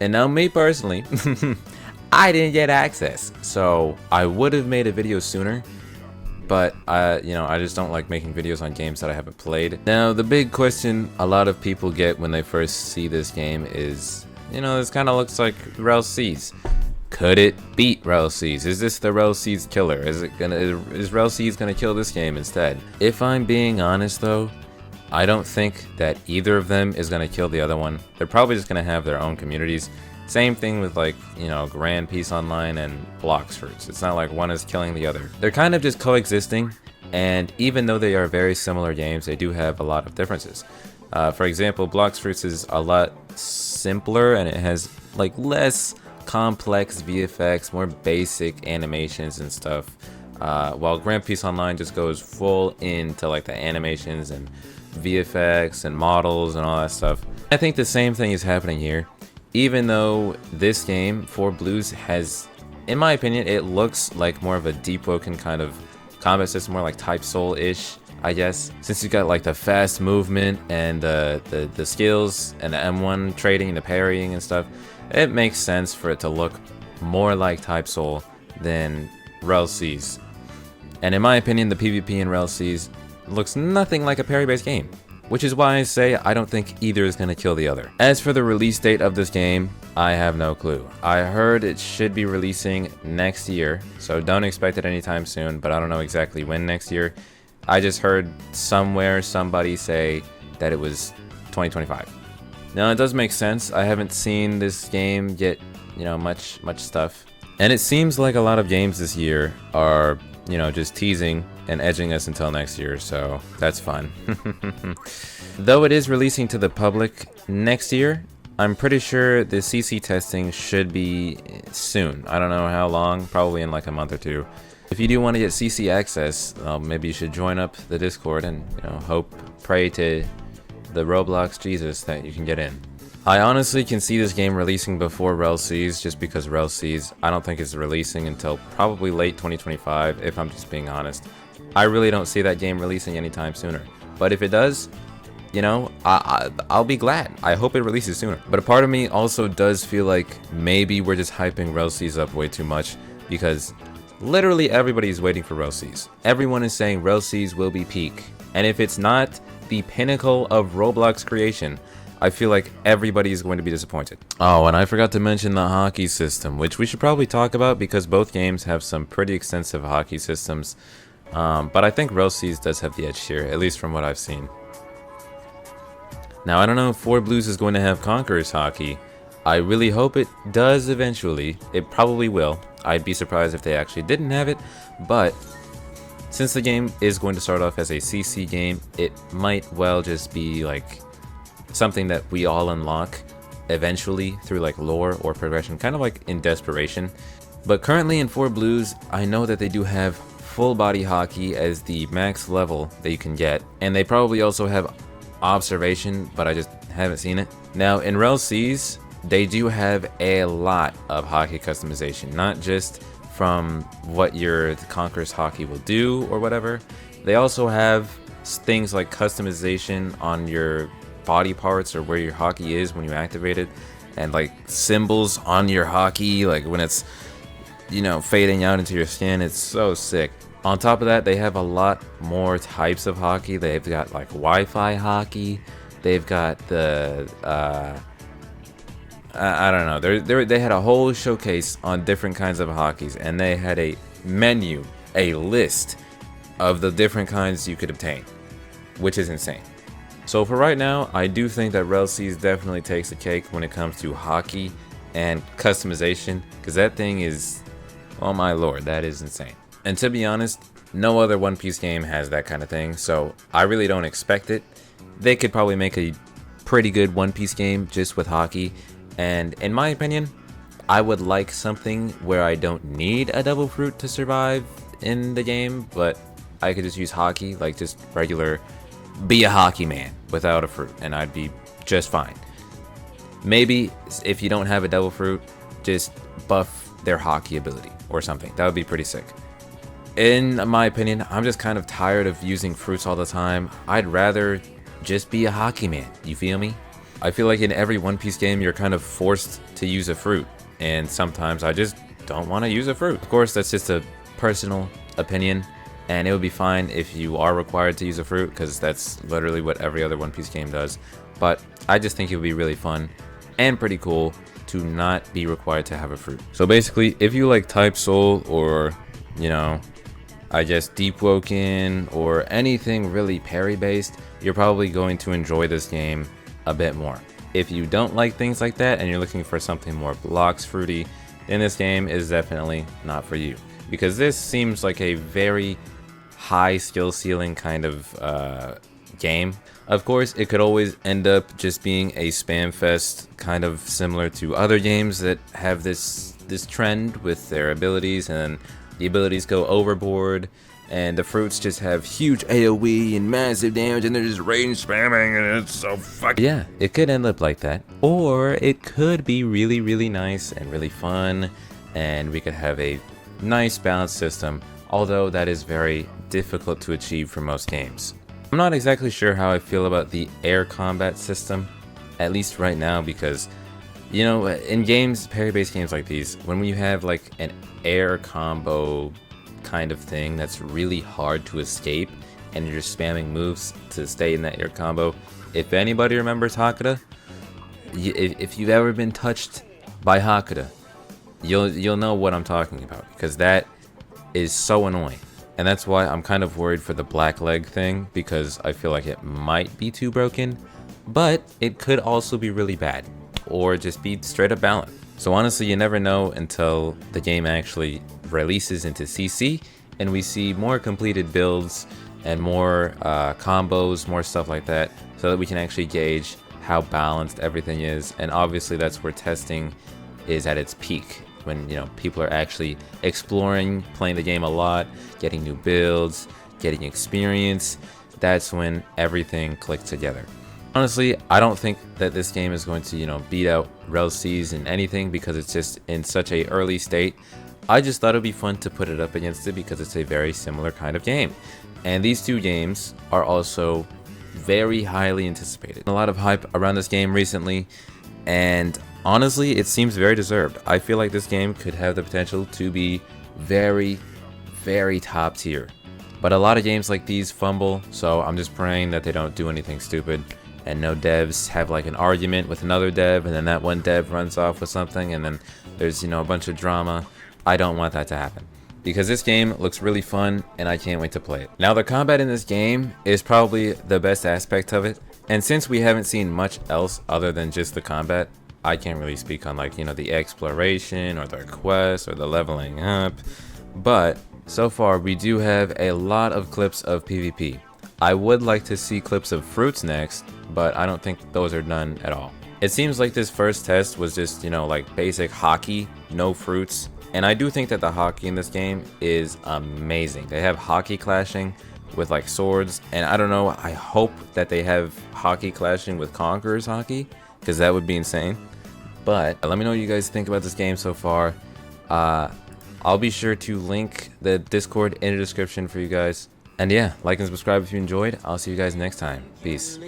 And now me personally, I didn't get access, so I would have made a video sooner, but I just don't like making videos on games that I haven't played. Now, the big question a lot of people get when they first see this game is, this kind of looks like RELL Seas. Could it beat RELL Seas? Is this the RELL Seas killer? Is RELL Seas gonna kill this game instead? If I'm being honest though, I don't think that either of them is gonna kill the other one. They're probably just gonna have their own communities. Same thing with Grand Peace Online and Blox Fruits. It's not like one is killing the other. They're kind of just coexisting, and even though they are very similar games, they do have a lot of differences. For example, Blox Fruits is a lot simpler and it has like less complex VFX, more basic animations and stuff. While Grand Peace Online just goes full into like the animations and VFX and models and all that stuff. I think the same thing is happening here. Even though this game, 4Blues, has, in my opinion, it looks like more of a deep-woken kind of combat system, more like Type Soul-ish, I guess. Since you got like the fast movement and the skills and the M1 trading and the parrying and stuff, it makes sense for it to look more like Type Soul than RELL Seas. And in my opinion, the PvP in RELL Seas looks nothing like a parry-based game, which is why I say I don't think either is going to kill the other. As for the release date of this game, I have no clue. I heard it should be releasing next year, so don't expect it anytime soon, but I don't know exactly when next year. I just heard somewhere somebody say that it was 2025. Now, it does make sense. I haven't seen this game get, much stuff. And it seems like a lot of games this year are, just teasing and edging us until next year, so that's fun. Though it is releasing to the public next year, I'm pretty sure the CC testing should be soon. I don't know how long, probably in like a month or two. If you do want to get CC access, maybe you should join up the Discord and pray to the Roblox Jesus that you can get in. I honestly can see this game releasing before RELL Seas, just because RELL Seas I don't think is releasing until probably late 2025, if I'm just being honest. I really don't see that game releasing anytime sooner. But if it does, I'll be glad. I hope it releases sooner. But a part of me also does feel like maybe we're just hyping RELL Seas up way too much, because literally everybody is waiting for RELL Seas. Everyone is saying RELL Seas will be peak. And if it's not the pinnacle of Roblox creation, I feel like everybody is going to be disappointed. Oh, and I forgot to mention the Haki system, which we should probably talk about because both games have some pretty extensive Haki systems. But I think RELL Seas does have the edge here, at least from what I've seen. Now, I don't know if 4Blues is going to have Conqueror's Haki. I really hope it does eventually. It probably will. I'd be surprised if they actually didn't have it, but since the game is going to start off as a CC game, it might well just be like something that we all unlock eventually through like lore or progression, kind of like in desperation. But currently in 4Blues, I know that they do have full body Haki as the max level that you can get, and they probably also have observation, but I just haven't seen it. Now in RELL Seas, they do have a lot of Haki customization, not just from what your Conqueror's Haki will do or whatever. They also have things like customization on your body parts or where your Haki is when you activate it, and like symbols on your Haki, like when it's fading out into your skin. It's so sick. On top of that, they have a lot more types of Haki. They've got like Wi-Fi Haki. They've got the I don't know. They had a whole showcase on different kinds of Hakis, and they had a menu, a list of the different kinds you could obtain, which is insane. So for right now, I do think that RELL Seas definitely takes the cake when it comes to Haki and customization, because that thing is, oh my lord, that is insane. And to be honest, no other One Piece game has that kind of thing, so I really don't expect it. They could probably make a pretty good One Piece game just with Haki, and in my opinion, I would like something where I don't need a double fruit to survive in the game, but I could just use Haki, like just regular, be a Haki man without a fruit, and I'd be just fine. Maybe if you don't have a devil fruit, just buff their Haki ability or something. That would be pretty sick. In my opinion, I'm just kind of tired of using fruits all the time. I'd rather just be a Haki man, you feel me? I feel like in every One Piece game, you're kind of forced to use a fruit. And sometimes I just don't want to use a fruit. Of course, that's just a personal opinion. And it would be fine if you are required to use a fruit, because that's literally what every other One Piece game does. But I just think it would be really fun and pretty cool to not be required to have a fruit. So basically, if you like Type Soul or, you know, I guess Deep Woken or anything really parry based, you're probably going to enjoy this game a bit more. If you don't like things like that and you're looking for something more blocks fruity, then this game is definitely not for you. Because this seems like a very high skill ceiling kind of game. Of course, it could always end up just being a spam fest, kind of similar to other games that have this trend with their abilities, and the abilities go overboard, and the fruits just have huge AoE and massive damage, and they're just range spamming, and it's so fucking... Yeah, it could end up like that. Or it could be really, really nice and really fun, and we could have a nice balanced system, although that is very difficult to achieve for most games. I'm not exactly sure how I feel about the air combat system, at least right now, because, you know, in games, parry-based games like these, when you have like an air combo kind of thing that's really hard to escape, and you're just spamming moves to stay in that air combo, if anybody remembers Hakuda, if you've ever been touched by Hakuda, you'll know what I'm talking about, because that is so annoying. And that's why I'm kind of worried for the black leg thing, because I feel like it might be too broken, but it could also be really bad, or just be straight up balanced. So honestly, you never know until the game actually releases into CC, and we see more completed builds and more combos, more stuff like that, so that we can actually gauge how balanced everything is. And obviously that's where testing is at its peak, when, you know, people are actually exploring, playing the game a lot, getting new builds, getting experience. That's when everything clicks together. Honestly, I don't think that this game is going to, you know, beat out RELL in anything, because it's just in such a early state. I just thought it'd be fun to put it up against it, because it's a very similar kind of game. And these two games are also very highly anticipated. A lot of hype around this game recently, and honestly, it seems very deserved. I feel like this game could have the potential to be very, very top tier. But a lot of games like these fumble, so I'm just praying that they don't do anything stupid, and no devs have like an argument with another dev, and then that one dev runs off with something, and then there's, you know, a bunch of drama. I don't want that to happen, because this game looks really fun, and I can't wait to play it. Now, the combat in this game is probably the best aspect of it, and since we haven't seen much else other than just the combat, I can't really speak on, like, you know, the exploration or the quests or the leveling up, but so far we do have a lot of clips of PvP. I would like to see clips of fruits next, but I don't think those are done at all. It seems like this first test was just, you know, like basic Haki, no fruits, and I do think that the Haki in this game is amazing. They have Haki clashing with like swords, and I don't know, I hope that they have Haki clashing with Conqueror's Haki, because that would be insane. But let me know what you guys think about this game so far. I'll be sure to link the Discord in the description for you guys. And yeah, like and subscribe if you enjoyed. I'll see you guys next time. Peace.